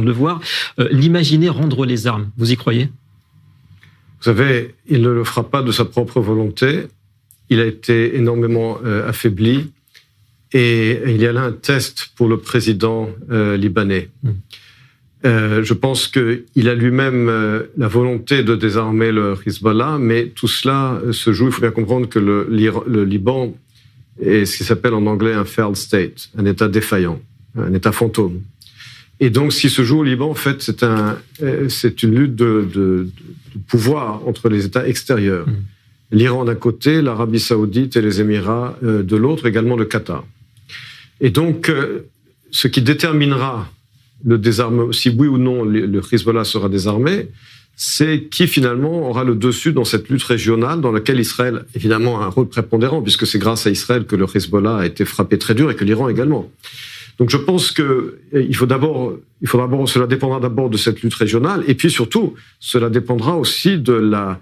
de le voir. L'imaginer rendre les armes, vous y croyez ? Vous savez, il ne le fera pas de sa propre volonté. Il a été énormément affaibli. Et il y a là un test pour le président libanais. Je pense qu'il a lui-même la volonté de désarmer le Hezbollah, mais tout cela se joue. Il faut bien comprendre que le Liban est ce qui s'appelle en anglais un failed state, un État défaillant, un État fantôme. Et donc, ce qui se joue au Liban, en fait, c'est une lutte de pouvoir entre les États extérieurs. L'Iran d'un côté, l'Arabie saoudite et les Émirats de l'autre, également le Qatar. Et donc, ce qui déterminera le désarmement, si oui ou non le Hezbollah sera désarmé, c'est qui finalement aura le dessus dans cette lutte régionale dans laquelle Israël, évidemment, a un rôle prépondérant, puisque c'est grâce à Israël que le Hezbollah a été frappé très dur et que l'Iran également. Donc je pense que cela dépendra d'abord de cette lutte régionale, et puis surtout, cela dépendra aussi de la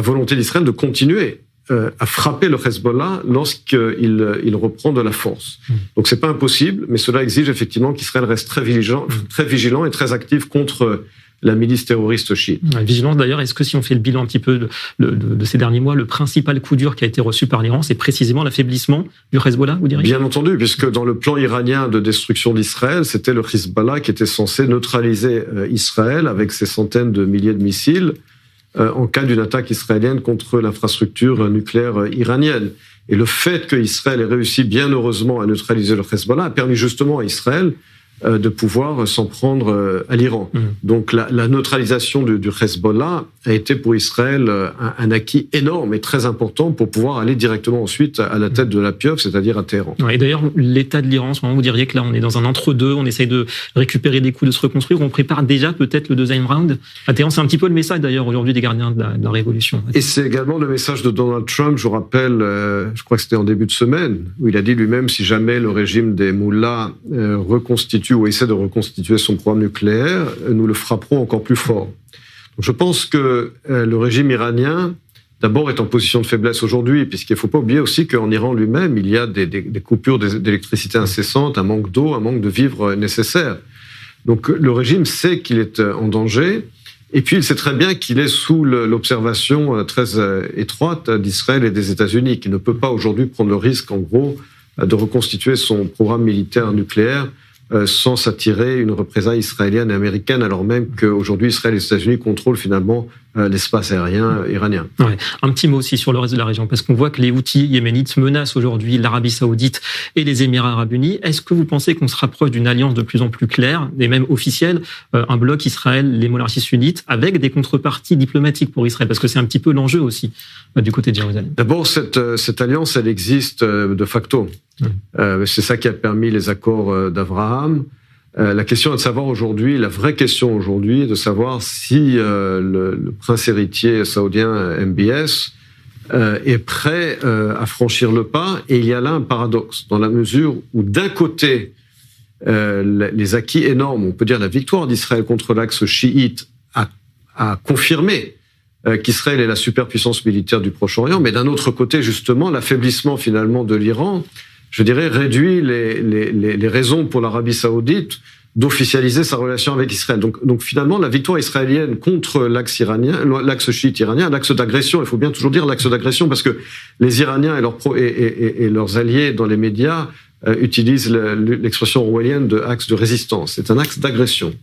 volonté d'Israël de continuer à frapper le Hezbollah lorsqu'il reprend de la force. Donc c'est pas impossible, mais cela exige effectivement qu'Israël reste très vigilant et très actif contre la milice terroriste chiite. Vigilance d'ailleurs, est-ce que si on fait le bilan un petit peu de ces derniers mois, le principal coup dur qui a été reçu par l'Iran, c'est précisément l'affaiblissement du Hezbollah, vous diriez ? Bien entendu, puisque dans le plan iranien de destruction d'Israël, c'était le Hezbollah qui était censé neutraliser Israël avec ses centaines de milliers de missiles en cas d'une attaque israélienne contre l'infrastructure nucléaire iranienne. Et le fait qu'Israël ait réussi bien heureusement à neutraliser le Hezbollah a permis justement à Israël de pouvoir s'en prendre à l'Iran. Donc la neutralisation du Hezbollah a été pour Israël un acquis énorme et très important pour pouvoir aller directement ensuite à la tête de la pieuvre, c'est-à-dire à Téhéran. Et d'ailleurs, l'état de l'Iran en ce moment, vous diriez que là on est dans un entre-deux, on essaye de récupérer des coups, de se reconstruire, on prépare déjà peut-être le deuxième round à Téhéran. C'est un petit peu le message d'ailleurs aujourd'hui des gardiens de la révolution. Et c'est également le message de Donald Trump, je vous rappelle, je crois que c'était en début de semaine, où il a dit lui-même si jamais le régime des Mollahs reconstitue ou essaie de reconstituer son programme nucléaire, nous le frapperons encore plus fort. Donc je pense que le régime iranien, d'abord, est en position de faiblesse aujourd'hui, puisqu'il ne faut pas oublier aussi qu'en Iran lui-même, il y a des coupures d'électricité incessantes, un manque d'eau, un manque de vivres nécessaires. Donc le régime sait qu'il est en danger, et puis il sait très bien qu'il est sous l'observation très étroite d'Israël et des États-Unis, qui ne peut pas aujourd'hui prendre le risque, en gros, de reconstituer son programme militaire nucléaire sans s'attirer une représaille israélienne et américaine, alors même qu'aujourd'hui Israël et les États-Unis contrôlent finalement l'espace aérien iranien. Ouais. Un petit mot aussi sur le reste de la région, parce qu'on voit que les Houthis yéménites menacent aujourd'hui l'Arabie saoudite et les Émirats arabes unis. Est-ce que vous pensez qu'on se rapproche d'une alliance de plus en plus claire, et même officielle, un bloc Israël, les monarchies sunnites, avec des contreparties diplomatiques pour Israël ? Parce que c'est un petit peu l'enjeu aussi du côté de Jérusalem. D'abord, cette alliance, elle existe de facto. C'est ça qui a permis les accords d'Abraham. La question est de savoir aujourd'hui, la vraie question aujourd'hui est de savoir si le prince héritier saoudien MBS est prêt à franchir le pas. Et il y a là un paradoxe, dans la mesure où d'un côté, les acquis énormes, on peut dire la victoire d'Israël contre l'axe chiite a confirmé qu'Israël est la superpuissance militaire du Proche-Orient, mais d'un autre côté, justement, l'affaiblissement finalement de l'Iran, je dirais, réduit les raisons pour l'Arabie saoudite d'officialiser sa relation avec Israël. Donc finalement, la victoire israélienne contre l'axe chiite iranien, l'axe d'agression, il faut bien toujours dire l'axe d'agression, parce que les Iraniens et leurs alliés dans les médias utilisent l'expression orwellienne de axe de résistance. C'est un axe d'agression.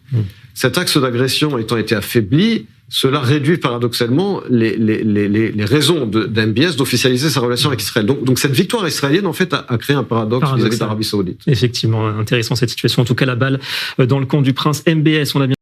Cet axe d'agression étant été affaibli, cela réduit paradoxalement les raisons d'MBS d'officialiser sa relation avec Israël. Donc cette victoire israélienne, en fait, a créé un paradoxe vis-à-vis de l'Arabie saoudite. Effectivement, intéressant cette situation. En tout cas, la balle dans le camp du prince MBS, on l'a bien